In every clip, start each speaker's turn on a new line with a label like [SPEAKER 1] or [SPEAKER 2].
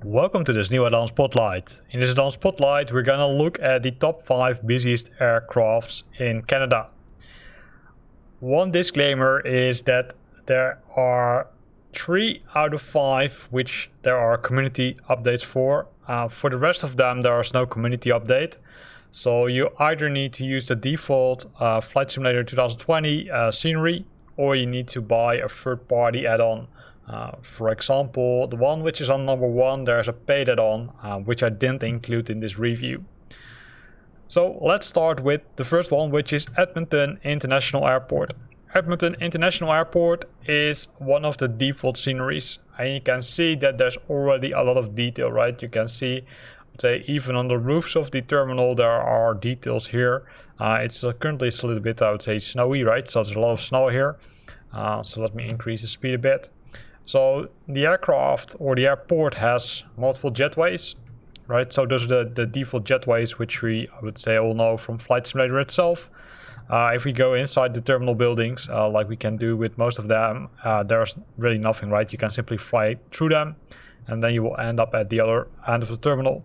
[SPEAKER 1] Welcome to this new Addon Spotlight. In this Addon Spotlight we're gonna look at the top 5 busiest aircrafts in Canada. One disclaimer is that there are 3 out of 5 which there are community updates for. For the rest of them there is no community update. So you either need to use the default Flight Simulator 2020 scenery, or you need to buy a third-party add-on. For example, the one which is on number 1, there's a paid add-on, which I didn't include in this review. So let's start with the first one, which is Edmonton International Airport. Edmonton International Airport is one of the default sceneries, and you can see that there's already a lot of detail, right? You can see, say, even on the roofs of the terminal there are details here. It's currently a little bit, I would say, snowy, right? So there's a lot of snow here. So let me increase the speed a bit. So the aircraft or the airport has multiple jetways, right? So those are the default jetways, which we, I would say, all know from Flight Simulator itself. If we go inside the terminal buildings, like we can do with most of them, there's really nothing, right? You can simply fly through them, and then you will end up at the other end of the terminal.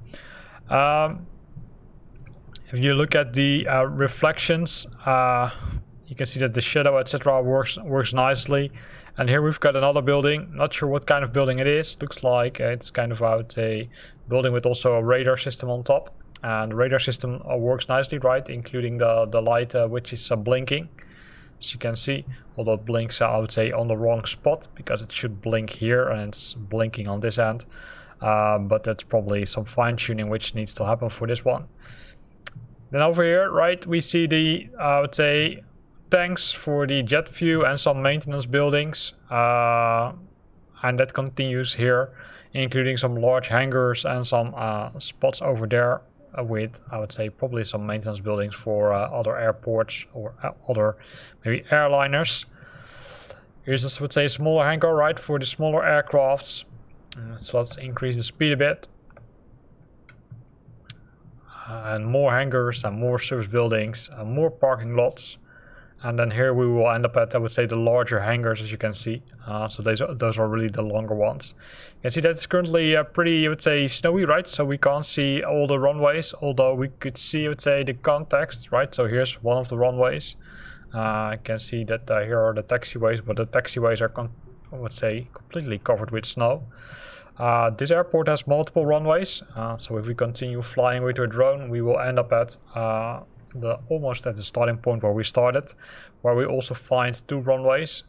[SPEAKER 1] If you look at the reflections, you can see that the shadow, etc., works nicely. And here we've got another building. Not sure what kind of building it is. Looks like it's kind of, I would say, building with also a radar system on top. And the radar system works nicely, right? Including the light which is blinking, as you can see. Although it blinks, I would say, on the wrong spot, because it should blink here and it's blinking on this end. But that's probably some fine-tuning which needs to happen for this one. Then over here, right, we see the, I would say, tanks for the jet fuel and some maintenance buildings, and that continues here, including some large hangars and some spots over there with, I would say, probably some maintenance buildings for other airports or other maybe airliners. Here's just, I would say, a smaller hangar, right, for the smaller aircrafts. So let's increase the speed a bit. And more hangars and more service buildings and more parking lots. And then here we will end up at, I would say, the larger hangars, as you can see. So those are really the longer ones. You can see that it's currently pretty, I would say, snowy, right? So we can't see all the runways, although we could see, I would say, the context, right? So here's one of the runways. I can see that here are the taxiways, but the taxiways are, I would say, completely covered with snow. This airport has multiple runways. So if we continue flying with our drone, we will end up at almost at the starting point where we started, where we also find 2 runways.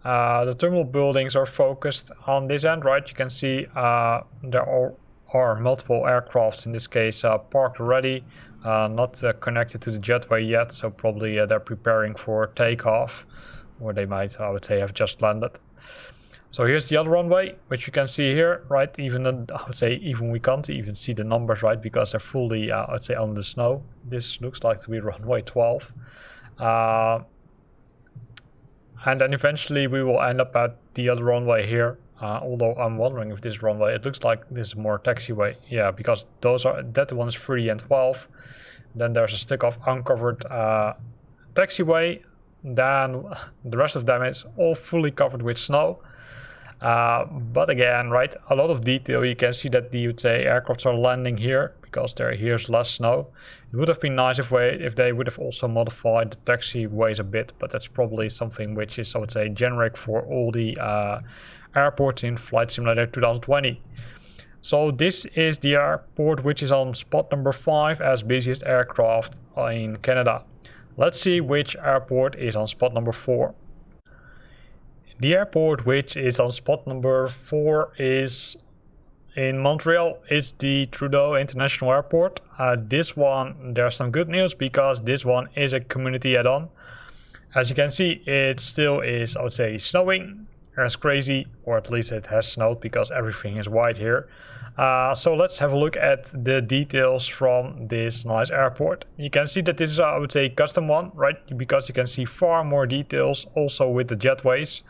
[SPEAKER 1] The terminal buildings are focused on this end, right? You can see there are multiple aircrafts, in this case parked already, not connected to the jetway yet, so probably they're preparing for takeoff, or they might, I would say, have just landed. So here's the other runway, which you can see here, right? Even I would say, even we can't even see the numbers, right? Because they're fully, I would say, on the snow. This looks like to be runway 12. And then eventually we will end up at the other runway here. Although I'm wondering if this runway, it looks like this is more taxiway. Yeah, because that one is 3 and 12. Then there's a stick of uncovered taxiway. Then the rest of them is all fully covered with snow. But again, right, a lot of detail. You can see that the, aircrafts are landing here because here's less snow. It would have been nice if they would have also modified the taxiways a bit, but that's probably something which is, I would say, generic for all the airports in Flight Simulator 2020. So this is the airport which is on spot number 5 as busiest aircraft in Canada. Let's see which airport is on spot number 4. The airport which is on spot number 4 is in Montreal. It's the Trudeau International Airport. This one, there's some good news because this one is a community add-on. As you can see, it still is, I would say, snowing as crazy, or at least it has snowed because everything is white here. So let's have a look at the details from this nice airport. You can see that this is, I would say, a custom one, right? Because you can see far more details also with the jetways.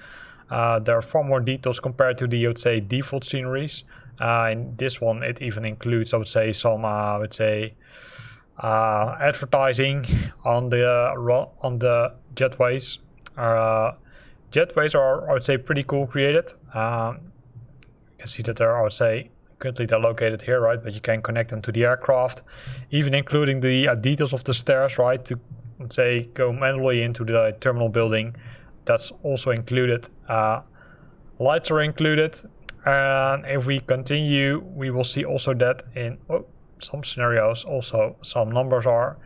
[SPEAKER 1] There are far more details compared to the, I would say, default sceneries. In this one, it even includes, I would say, some, advertising on the jetways. Jetways are, I would say, pretty cool created. You can see that they're, I would say, currently they're located here, right? But you can connect them to the aircraft, even including the details of the stairs, right? To, let's say, go manually into the terminal building. That's also included. Lights are included. And if we continue, we will see also that in some scenarios also some numbers are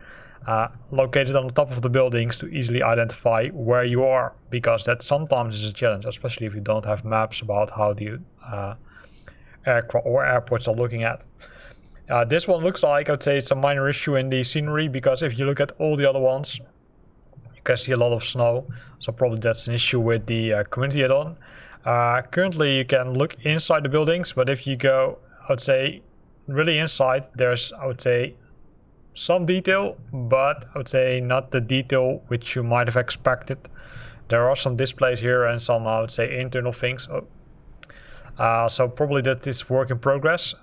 [SPEAKER 1] located on the top of the buildings to easily identify where you are, because that sometimes is a challenge, especially if you don't have maps about how the aircraft or airports are looking at. This one looks like, I would say, it's a minor issue in the scenery, because if you look at all the other ones, you can see a lot of snow, so probably that's an issue with the community add-on. Currently you can look inside the buildings, but if you go, I would say, really inside, there's, I would say, some detail, but I would say not the detail which you might have expected. There are some displays here and some, I would say, internal things. So probably that is work in progress,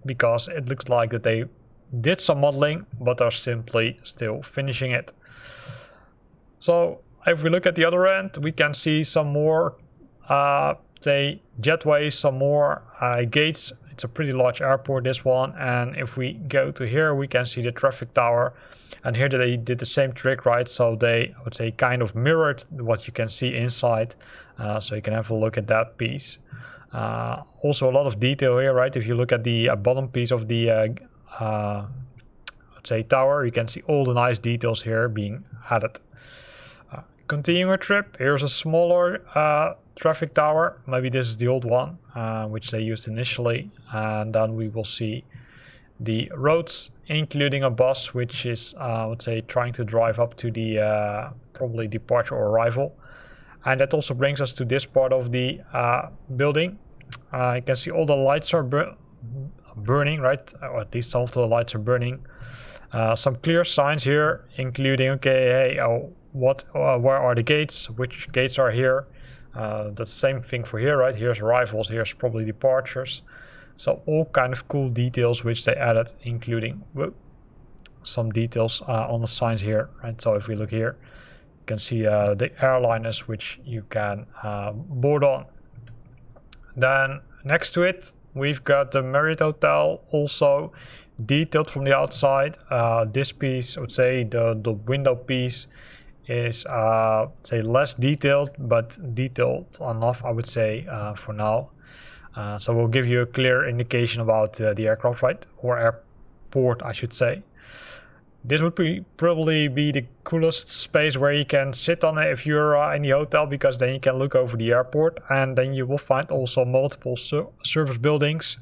[SPEAKER 1] because it looks like that they did some modeling, but are simply still finishing it. So if we look at the other end, we can see some more, say, jetways, some more gates. It's a pretty large airport, this one, and if we go to here, we can see the traffic tower, and here they did the same trick, right? So they, I would say, kind of mirrored what you can see inside, so you can have a look at that piece. Also a lot of detail here, right? If you look at the bottom piece of the let's say tower, you can see all the nice details here being added. Continuing our trip, here's a smaller traffic tower. Maybe this is the old one, which they used initially, and then we will see the roads, including a bus which is, I would say, trying to drive up to the probably departure or arrival. And that also brings us to this part of the building. You can see all the lights are burning, right? Or at least some of the lights are burning. Some clear signs here, including, okay, hey, where are the gates? Which gates are here? The same thing for here, right? Here's arrivals, here's probably departures. So all kind of cool details which they added, including some details on the signs here, right? So if we look here, you can see the airliners which you can board on. Then next to it, we've got the Marriott Hotel, also detailed from the outside. This piece, I would say, the window piece is say less detailed, but detailed enough, I would say, for now. So we'll give you a clear indication about the aircraft, right? Or airport, I should say. This would probably be the coolest space where you can sit on it if you're in the hotel, because then you can look over the airport, and then you will find also multiple service buildings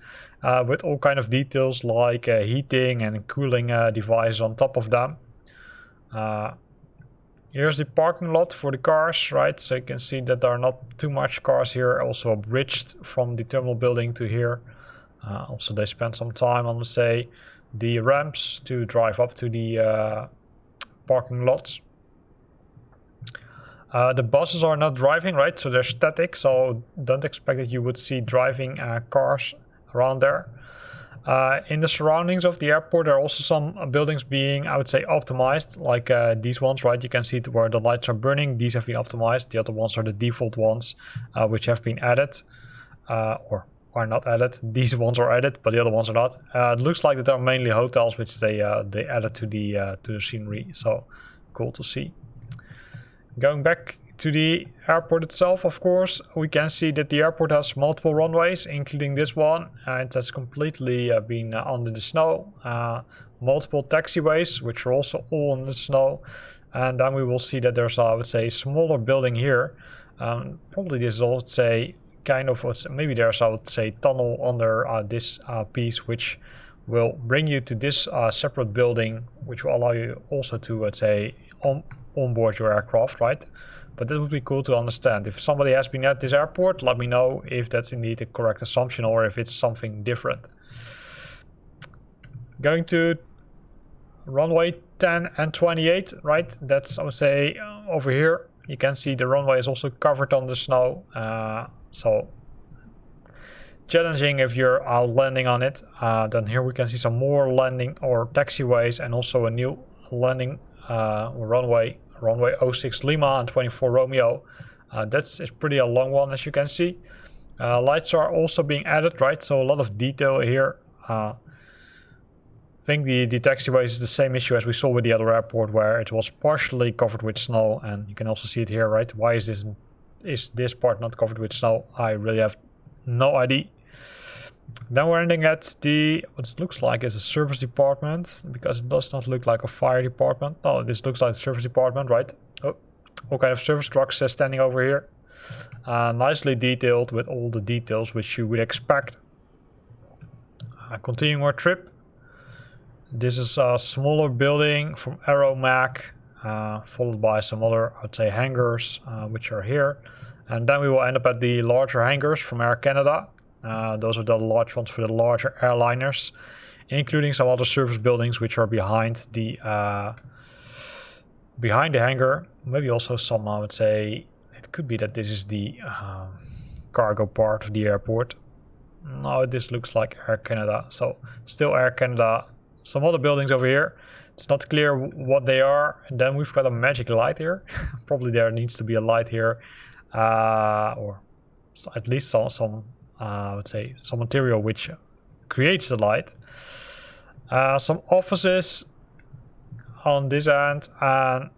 [SPEAKER 1] with all kind of details like heating and cooling devices on top of them. Here's the parking lot for the cars, right? So you can see that there are not too much cars here, also bridged from the terminal building to here. Also they spent some time on, say, the ramps to drive up to the parking lots. The buses are not driving, right? So they're static, so don't expect that you would see driving cars around there. In the surroundings of the airport, there are also some buildings being, I would say, optimized, like these ones, right? You can see where the lights are burning. These have been optimized. The other ones are the default ones, which have been added, or are not added. These ones are added, but the other ones are not. It looks like that there are mainly hotels which they added to the scenery. So cool to see. Going back to the airport itself, of course, we can see that the airport has multiple runways, including this one. It has completely been under the snow. Multiple taxiways, which are also all in the snow. And then we will see that there's, I would say, a smaller building here. Probably this is, I would say, kind of, maybe there's, I would say, tunnel under this piece, which will bring you to this separate building, which will allow you also to, let's say, onboard your aircraft, right? But that would be cool to understand. If somebody has been at this airport, let me know if that's indeed a correct assumption or if it's something different. Going to runway 10 and 28, right? That's, I would say, over here. You can see the runway is also covered on the snow. So challenging if you're landing on it. Then here we can see some more landing or taxiways, and also a new landing runway 06 Lima and 24 Romeo. That's pretty a long one, as you can see. Lights are also being added, right? So a lot of detail here. I think the taxiway is the same issue as we saw with the other airport, where it was partially covered with snow, and you can also see it here, right? Why is this part not covered with snow? I really have no idea. Then we're ending at what looks like is a service department, because it does not look like a fire department. No, this looks like a service department, right? Oh, all kind of service trucks standing over here. Nicely detailed with all the details which you would expect. Continuing our trip. This is a smaller building from Aeromag, followed by some other, I would say, hangars, which are here. And then we will end up at the larger hangars from Air Canada. Those are the large ones for the larger airliners, including some other service buildings which are behind the hangar. Maybe also some, I would say, it could be that this is the cargo part of the airport. No, this looks like Air Canada. So still Air Canada. Some other buildings over here. It's not clear what they are. And then we've got a magic light here. Probably there needs to be a light here, or at least some I would say some material which creates the light. Some offices on this end, and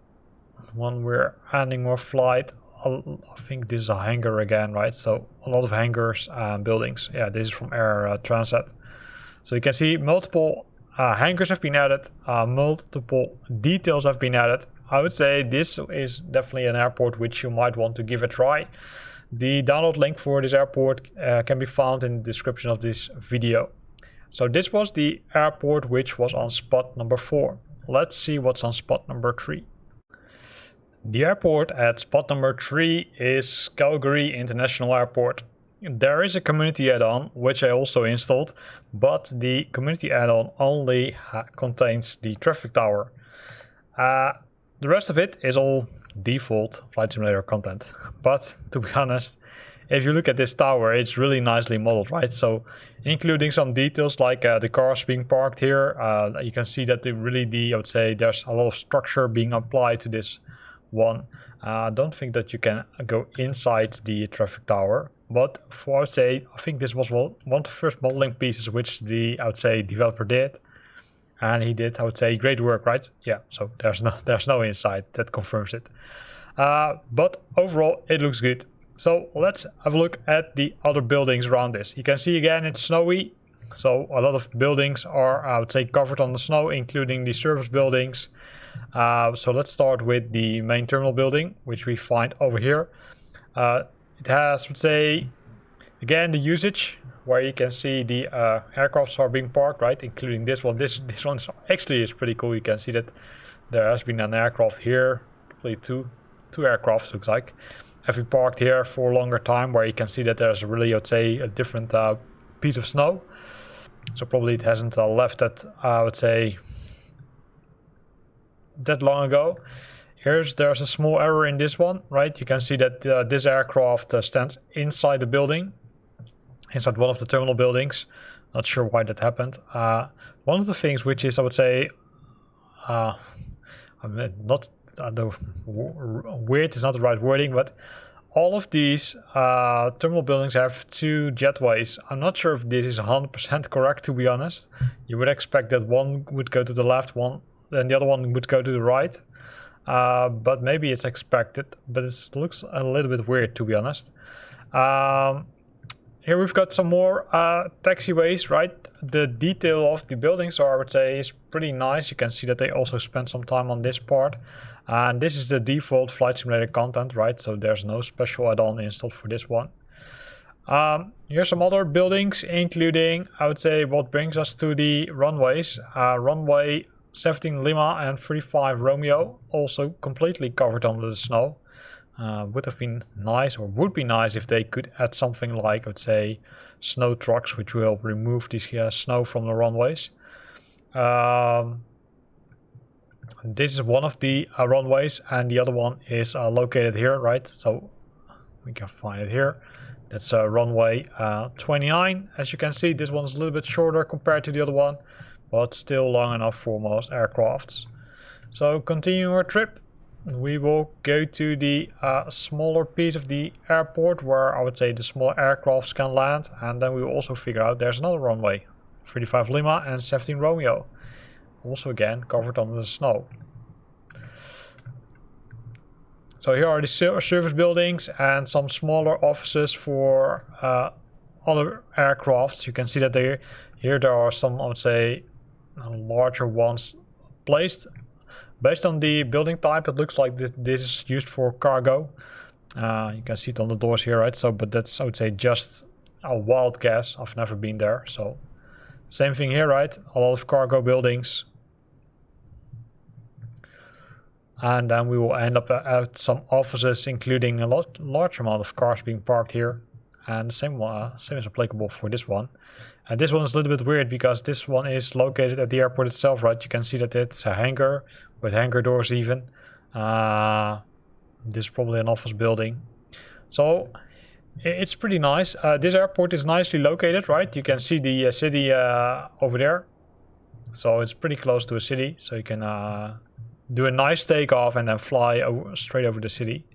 [SPEAKER 1] when we're ending our flight, I think this is a hangar again, right? So a lot of hangars and buildings. Yeah, this is from Air Transit. So you can see multiple hangars have been added, multiple details have been added. I would say this is definitely an airport which you might want to give a try. The download link for this airport can be found in the description of this video. So this was the airport which was on spot number 4. Let's see what's on spot number 3. The airport at spot number 3 is Calgary International Airport. There is a community add-on which I also installed, but the community add-on only contains the traffic tower. The rest of it is all default Flight Simulator content. But to be honest, if you look at this tower, it's really nicely modeled, right? So including some details like the cars being parked here, you can see that I would say there's a lot of structure being applied to this one. I don't think that you can go inside the traffic tower, but I would say, I think this was one of the first modeling pieces which the, I would say, developer did. And he did, I would say, great work, right? Yeah, so there's no inside, that confirms it. But overall, it looks good. So let's have a look at the other buildings around this. You can see again, it's snowy. So a lot of buildings are, I would say, covered on the snow, including the service buildings. So let's start with the main terminal building, which we find over here. It has, I would say, again, the usage, where you can see the aircrafts are being parked, right? Including this one. This one actually is pretty cool. You can see that there has been an aircraft here, probably two aircrafts looks like, have been parked here for a longer time, where you can see that there's really, I would say, a different piece of snow. So probably it hasn't left that, I would say, that long ago. There's a small error in this one, right? You can see that this aircraft stands inside the building, inside one of the terminal buildings. Not sure why that happened. One of the things which is, I would say, weird is not the right wording, but all of these terminal buildings have 2 jetways. I'm not sure if this is 100% correct, to be honest. You would expect that one would go to the left, then the other one would go to the right. But maybe it's expected, but it looks a little bit weird, to be honest. Here we've got some more taxiways, right? The detail of the buildings, I would say, is pretty nice. You can see that they also spent some time on this part. And this is the default Flight Simulator content, right? So there's no special add-on installed for this one. Here's some other buildings, including, I would say, what brings us to the runways. Runway 17 Lima and 35 Romeo, also completely covered under the snow. Would have been nice, or would be nice, if they could add something like, I would say, snow trucks, which will remove this snow from the runways. This is one of the runways, and the other one is located here, right? So we can find it here. That's runway 29. As you can see, this one's a little bit shorter compared to the other one, but still long enough for most aircrafts. So continuing our trip, we will go to the smaller piece of the airport where I would say the small aircrafts can land, and then we will also figure out there's another runway, 35 Lima and 17 Romeo, also again covered under the snow. So here are the service buildings and some smaller offices for other aircrafts. You can see that here there are some, I would say, larger ones placed. Based on the building type, it looks like this is used for cargo. You can see it on the doors here, right? So, but that's, I would say, just a wild guess. I've never been there. So same thing here, right? A lot of cargo buildings. And then we will end up at some offices, including a large amount of cars being parked here. And the same is applicable for this one. And this one is a little bit weird because this one is located at the airport itself, right? You can see that it's a hangar with hangar doors even. This is probably an office building. So it's pretty nice. This airport is nicely located, right? You can see the city over there. So it's pretty close to a city. So you can do a nice takeoff and then fly straight over the city.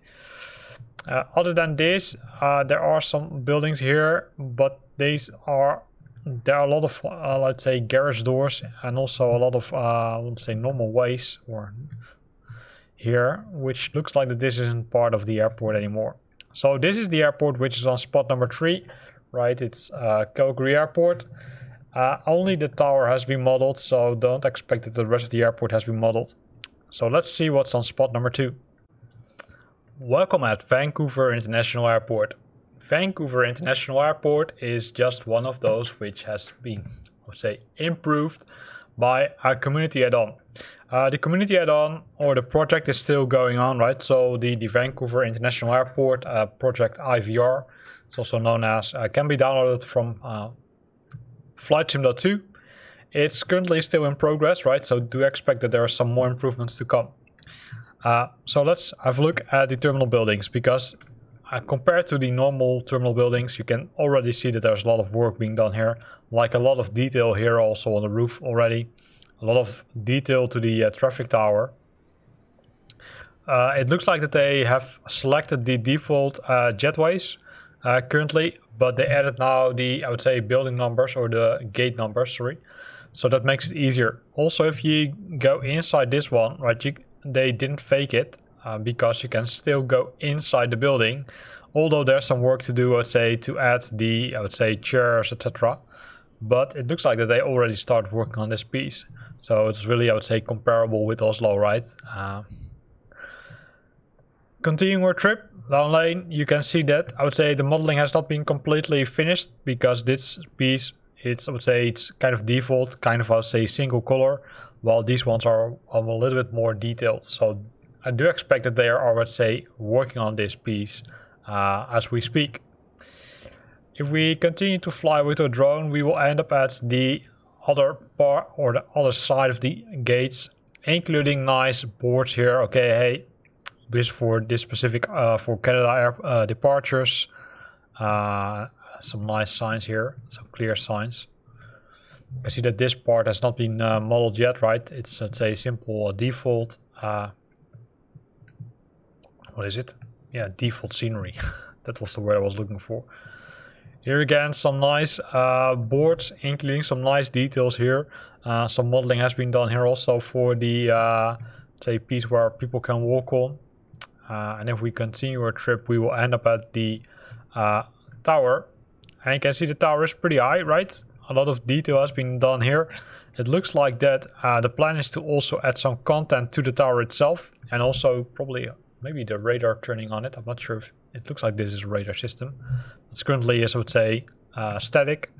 [SPEAKER 1] Other than this, there are some buildings here, but there are a lot of, let's say, garage doors and also a lot of, I would say, normal ways or here, which looks like that this isn't part of the airport anymore. So this is the airport which is on spot number 3, right? It's Calgary Airport. Only the tower has been modeled, so don't expect that the rest of the airport has been modeled. So let's see what's on spot number 2. Welcome at Vancouver International Airport. Vancouver International Airport is just one of those which has been, I would say, improved by a community add-on. The community add-on or the project is still going on, right? So the Vancouver International Airport project CYVR, it's also known as, can be downloaded from Flight Sim 2. It's currently still in progress, right? So do expect that there are some more improvements to come. So let's have a look at the terminal buildings, because compared to the normal terminal buildings, you can already see that there's a lot of work being done here. Like a lot of detail here also on the roof already. A lot of detail to the traffic tower. It looks like that they have selected the default jetways currently, but they added now the, I would say, building numbers or the gate numbers, sorry. So that makes it easier. Also, if you go inside this one, right, they didn't fake it because you can still go inside the building. Although there's some work to do, I would say, to add the, I would say, chairs, etc. But it looks like that they already started working on this piece. So it's really, I would say, comparable with Oslo, right? Continuing our trip down lane, you can see that, I would say, the modeling has not been completely finished because this piece, I would say, it's kind of default, kind of, I would say, single color, while these ones are a little bit more detailed. So I do expect that they are, I would say, working on this piece as we speak. If we continue to fly with a drone, we will end up at the other part or the other side of the gates, including nice boards here. Okay, hey, this for this specific for Canada Air departures. Some nice signs here, some clear signs. You can see that this part has not been modeled yet, right? It's, let's say, simple default. What is it? Yeah, default scenery. That was the word I was looking for. Here again, some nice boards, including some nice details here. Some modeling has been done here also for the say piece where people can walk on. And if we continue our trip, we will end up at the tower. And you can see the tower is pretty high, right? A lot of detail has been done here. It looks like that the plan is to also add some content to the tower itself. And also probably maybe the radar turning on it. I'm not sure if it looks like this is a radar system. It's currently, as I would say, static.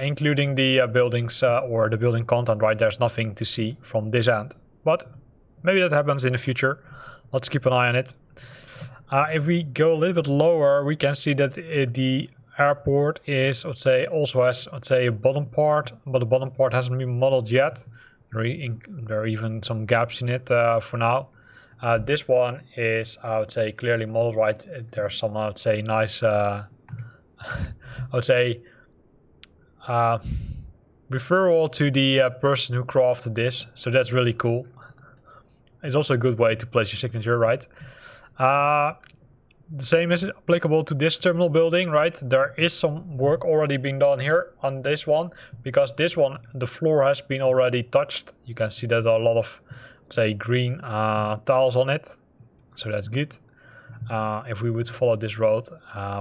[SPEAKER 1] Including the buildings or the building content, right? There's nothing to see from this end. But maybe that happens in the future. Let's keep an eye on it. If we go a little bit lower, we can see that the airport is, I would say, also has, I would say, a bottom part, but the bottom part hasn't been modeled yet. There are even some gaps in it for now. This one is, I would say, clearly modeled, right? There's some, I would say, nice I would say, referral to the person who crafted this. So that's really cool. It's also a good way to place your signature, right? The same is applicable to this terminal building, right? There is some work already being done here on this one, because this one, the floor has been already touched. You can see that there are a lot of, say, green tiles on it, so that's good. If we would follow this road,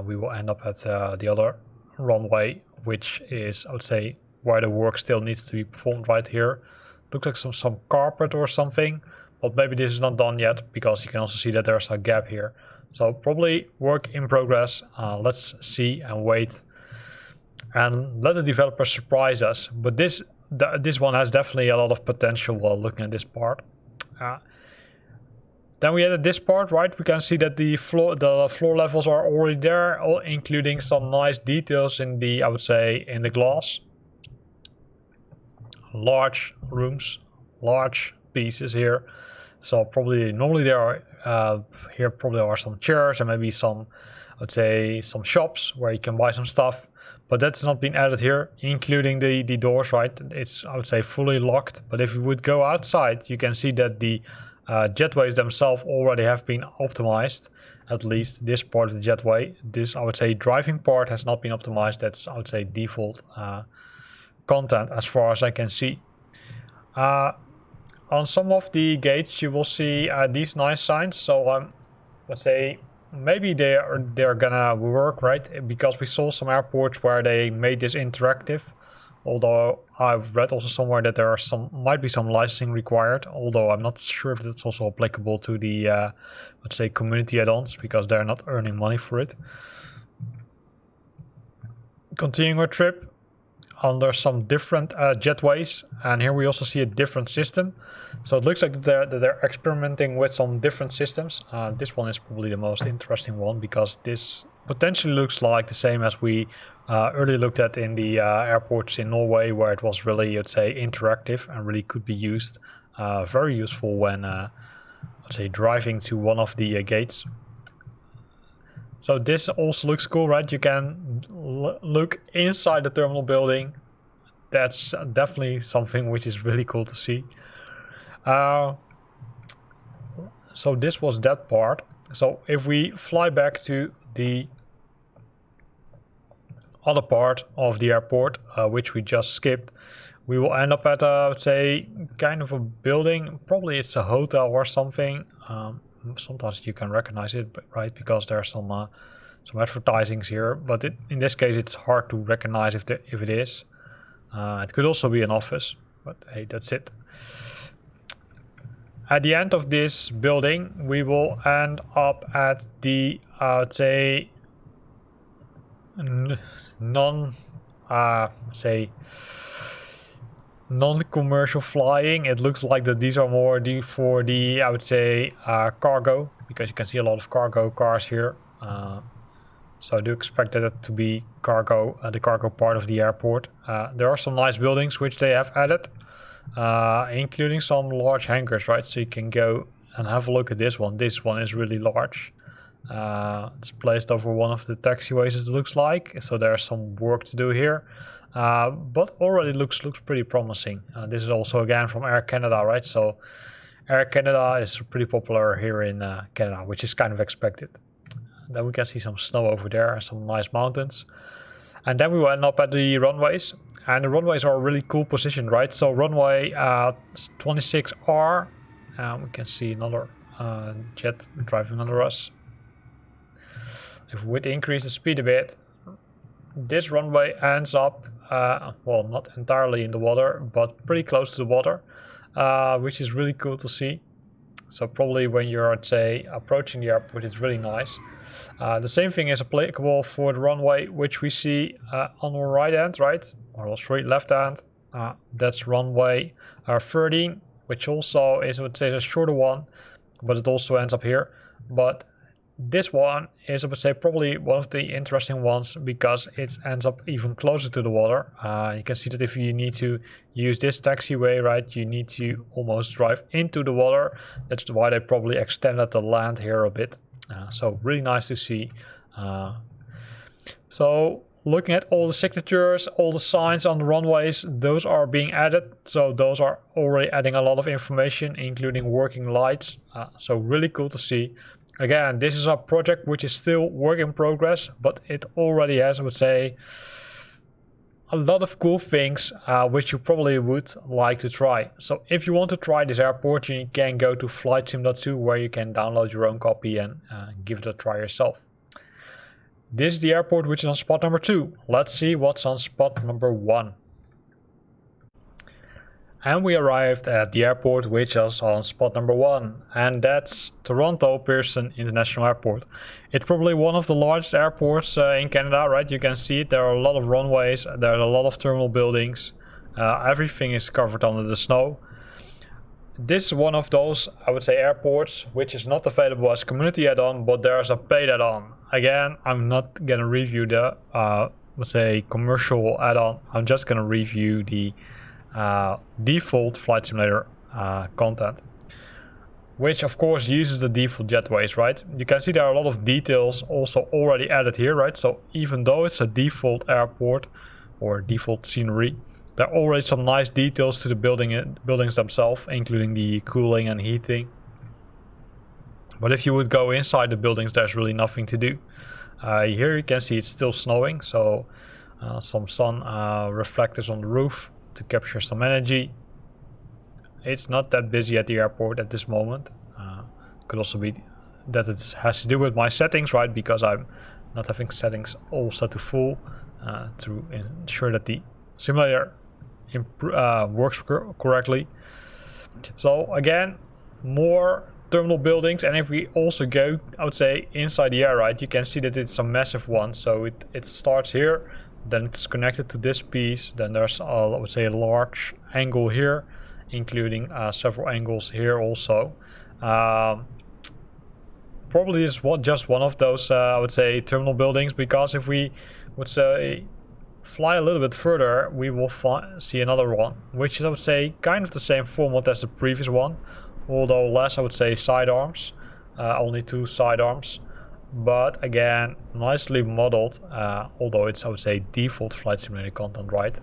[SPEAKER 1] we will end up at the other runway, which is, I would say, where the work still needs to be performed right here. Looks like some carpet or something, but maybe this is not done yet, because you can also see that there's a gap here. So probably work in progress. Let's see and wait and let the developer surprise us. But this one has definitely a lot of potential while looking at this part. Then we added this part, right? We can see that the floor levels are already there, including some nice details in the, I would say, in the glass. Large rooms, large pieces here. So probably normally there are here probably are some chairs and maybe some, I would say, some shops where you can buy some stuff, but that's not been added here, including the doors, right? It's, I would say, fully locked. But if you would go outside, you can see that the jetways themselves already have been optimized. At least this part of the jetway. This, I would say, driving part has not been optimized. That's, I would say, default content as far as I can see. On some of the gates you will see these nice signs, so let's say maybe they're gonna work, right? Because we saw some airports where they made this interactive, although I've read also somewhere that there are might be some licensing required, although I'm not sure if it's also applicable to the let's say community add-ons, because they're not earning money for it. Continuing our trip under some different jetways, and here we also see a different system. So it looks like they're experimenting with some different systems. This one is probably the most interesting one, because this potentially looks like the same as we earlier looked at in the airports in Norway, where it was really, let's say, interactive and really could be used, very useful when let's say driving to one of the gates. So this also looks cool, right? You can look inside the terminal building. That's definitely something which is really cool to see. So this was that part. So if we fly back to the other part of the airport, which we just skipped, we will end up at, I would say, kind of a building. Probably it's a hotel or something. Sometimes you can recognize it, right? Because there's some advertisings here, but in this case it's hard to recognize if it is. It could also be an office, but hey, that's it. At the end of this building, we will end up at the, I would say, non-commercial flying. It looks like that these are more for the, I would say, cargo, because you can see a lot of cargo cars here. So I do expect that to be cargo, the cargo part of the airport. There are some nice buildings which they have added, including some large hangars, right? So you can go and have a look at this one. This one is really large. It's placed over one of the taxiways, it looks like. So there's some work to do here. But already looks pretty promising. This is also again from Air Canada, right? So Air Canada is pretty popular here in Canada, which is kind of expected. Then we can see some snow over there and some nice mountains. And then we will end up at the runways. And the runways are a really cool position, right? So runway 26R, we can see another jet driving under us. If we would increase the speed a bit, this runway ends up, well, not entirely in the water, but pretty close to the water, which is really cool to see. So probably when you're, say, approaching the airport, it's really nice. The same thing is applicable for the runway, which we see on the right hand, right? Or straight left hand. That's runway 13, which also is, I would say, the shorter one, but it also ends up here. But this one is, I would say, probably one of the interesting ones, because it ends up even closer to the water. You can see that if you need to use this taxiway, right, you need to almost drive into the water. That's why they probably extended the land here a bit. So really nice to see. So looking at all the signatures, all the signs on the runways, those are being added. So those are already adding a lot of information, including working lights. So really cool to see. Again, this is a project which is still work in progress, but it already has, I would say, a lot of cool things which you probably would like to try. So if you want to try this airport, you can go to flightsim.2 where you can download your own copy and give it a try yourself. This is the airport which is on spot number 2. Let's see what's on spot number 1. And we arrived at the airport which is on spot number 1, and that's Toronto Pearson International Airport. It's probably one of the largest airports in Canada, right? You can see it. There are a lot of runways, there are a lot of terminal buildings. Everything is covered under the snow. This is one of those, I would say, airports which is not available as community add-on, but there's a paid add-on. Again, I'm not gonna review the, let's say, commercial add-on. I'm just gonna review the default flight simulator content, which of course uses the default jetways, right? You can see there are a lot of details also already added here, right? So even though it's a default airport or default scenery, there are already some nice details to the buildings themselves, including the cooling and heating. But if you would go inside the buildings, there's really nothing to do. Here you can see it's still snowing, so some sun reflectors on the roof to capture some energy. It's not that busy at the airport at this moment. Could also be that it has to do with my settings, right? Because I'm not having settings all set to full to ensure that the simulator works correctly. So again, more terminal buildings, and if we also go, I would say, inside the air, right, you can see that it's a massive one. So it starts here, then it's connected to this piece, then there's I would say a large angle here, including several angles here also. Probably this is just one of those I would say terminal buildings, because if we would say fly a little bit further, we will see another one, which is, I would say, kind of the same format as the previous one, although less, I would say, sidearms, only 2 sidearms. But again, nicely modeled, although it's, I would say, default flight simulator content, right?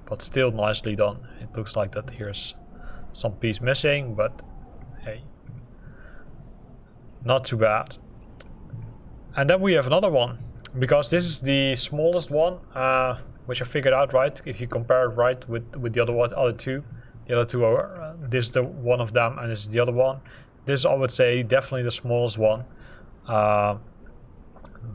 [SPEAKER 1] But still nicely done. It looks like that here's some piece missing, but hey, not too bad. And then we have another one, because this is the smallest one, which I figured out, right? If you compare it, right, with the other two. The other two are, this is the one of them, and this is the other one. This is, I would say, definitely the smallest one.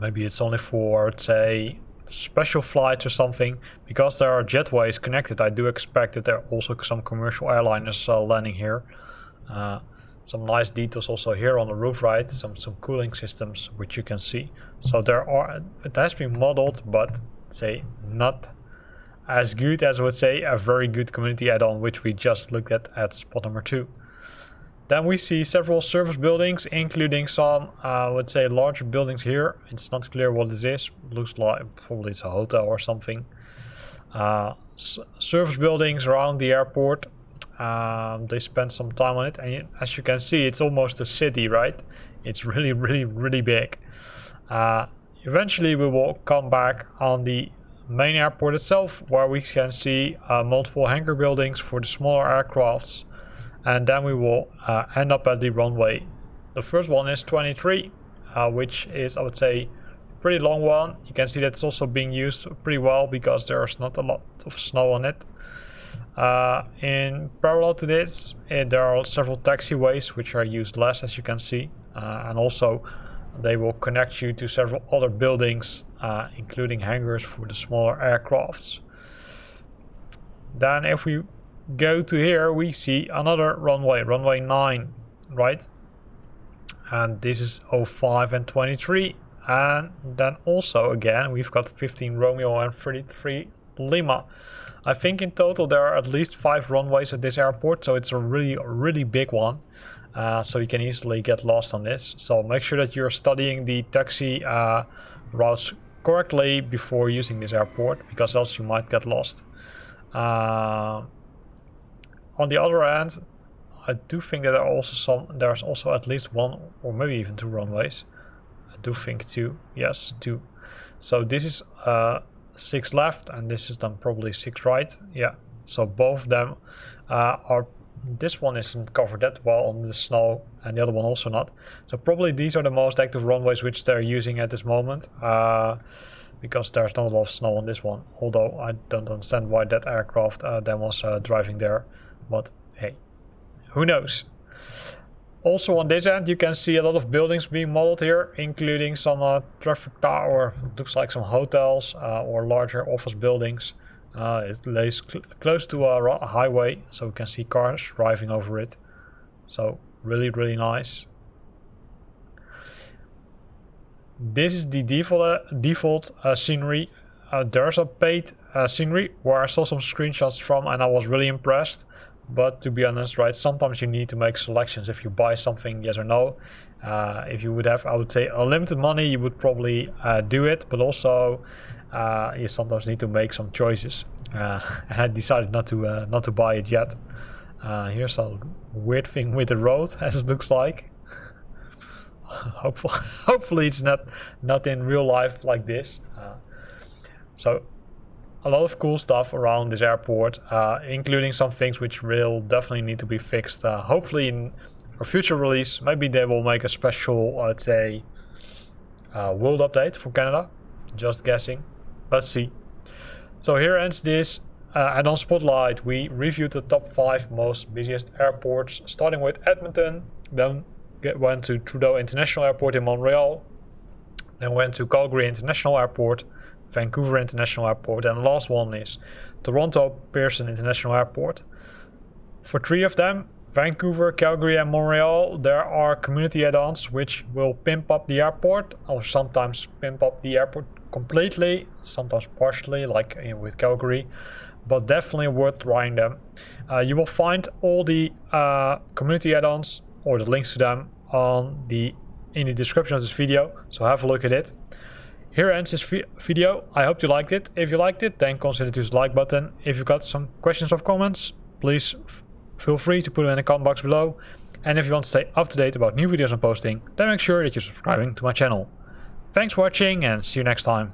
[SPEAKER 1] Maybe it's only for, let's say, special flights or something, because there are jetways connected. I do expect that there are also some commercial airliners landing here. Some nice details also here on the roof, right? Some cooling systems which you can see. So there are, it has been modeled, but say not as good as, I would say, a very good community add-on, which we just looked at spot number 2. Then we see several service buildings, including some, I would say, larger buildings here. It's not clear what this is. Looks like probably it's a hotel or something. Service buildings around the airport. They spent some time on it, and as you can see, it's almost a city, right? It's really, really, really big. Eventually, we will come back on the main airport itself, where we can see multiple hangar buildings for the smaller aircrafts. And then we will end up at the runway. The first one is 23, which is, I would say, a pretty long one. You can see that's also being used pretty well because there's not a lot of snow on it. In parallel to this, there are several taxiways which are used less, as you can see. And also they will connect you to several other buildings, including hangars for the smaller aircrafts. Then if we go to here, we see another runway 9, right? And this is 05 and 23. And then also again, we've got 15 Romeo and 33 Lima. I think in total there are at least 5 runways at this airport, so it's a really big one. So you can easily get lost on this. So make sure that you're studying the taxi routes correctly before using this airport, because else you might get lost. On the other hand, I do think that there's also at least 1 or maybe even 2 runways. I do think 2, yes, 2. So this is 6 left and this is then probably 6 right. Yeah, so both of them are, this one isn't covered that well on the snow and the other one also not. So probably these are the most active runways which they're using at this moment, because there's not a lot of snow on this one. Although I don't understand why that aircraft then was driving there, but hey, who knows. Also on this end you can see a lot of buildings being modeled here, including some traffic tower, looks like some hotels or larger office buildings. It lays close to a highway, so we can see cars driving over it. So really nice. This is the default scenery. There's a paid scenery where I saw some screenshots from and I was really impressed. But to be honest, right, sometimes you need to make selections if you buy something, yes or no. If you would have, I would say, unlimited money, you would probably do it, but also you sometimes need to make some choices. And I decided not to buy it yet. Here's a weird thing with the road, as it looks like. Hopefully it's not in real life like this. So a lot of cool stuff around this airport, including some things which will definitely need to be fixed. Hopefully in a future release, maybe they will make a special, let's say, world update for Canada. Just guessing. Let's see. So here ends this Addon Spotlight. We reviewed the top 5 most busiest airports, starting with Edmonton, then went to Trudeau International Airport in Montreal, then went to Calgary International Airport, Vancouver International Airport, and the last one is Toronto Pearson International Airport. For 3 of them, Vancouver, Calgary and Montreal, there are community add-ons which will pimp up the airport, or sometimes pimp up the airport completely, sometimes partially, like with Calgary, but definitely worth trying them. You will find all the community add-ons or the links to them in the description of this video, so have a look at it. Here ends this video. I hope you liked it. If you liked it, then consider to use the like button. If you've got some questions or comments, please feel free to put them in the comment box below. And if you want to stay up to date about new videos I'm posting, then make sure that you're subscribing to my channel. Thanks for watching and see you next time.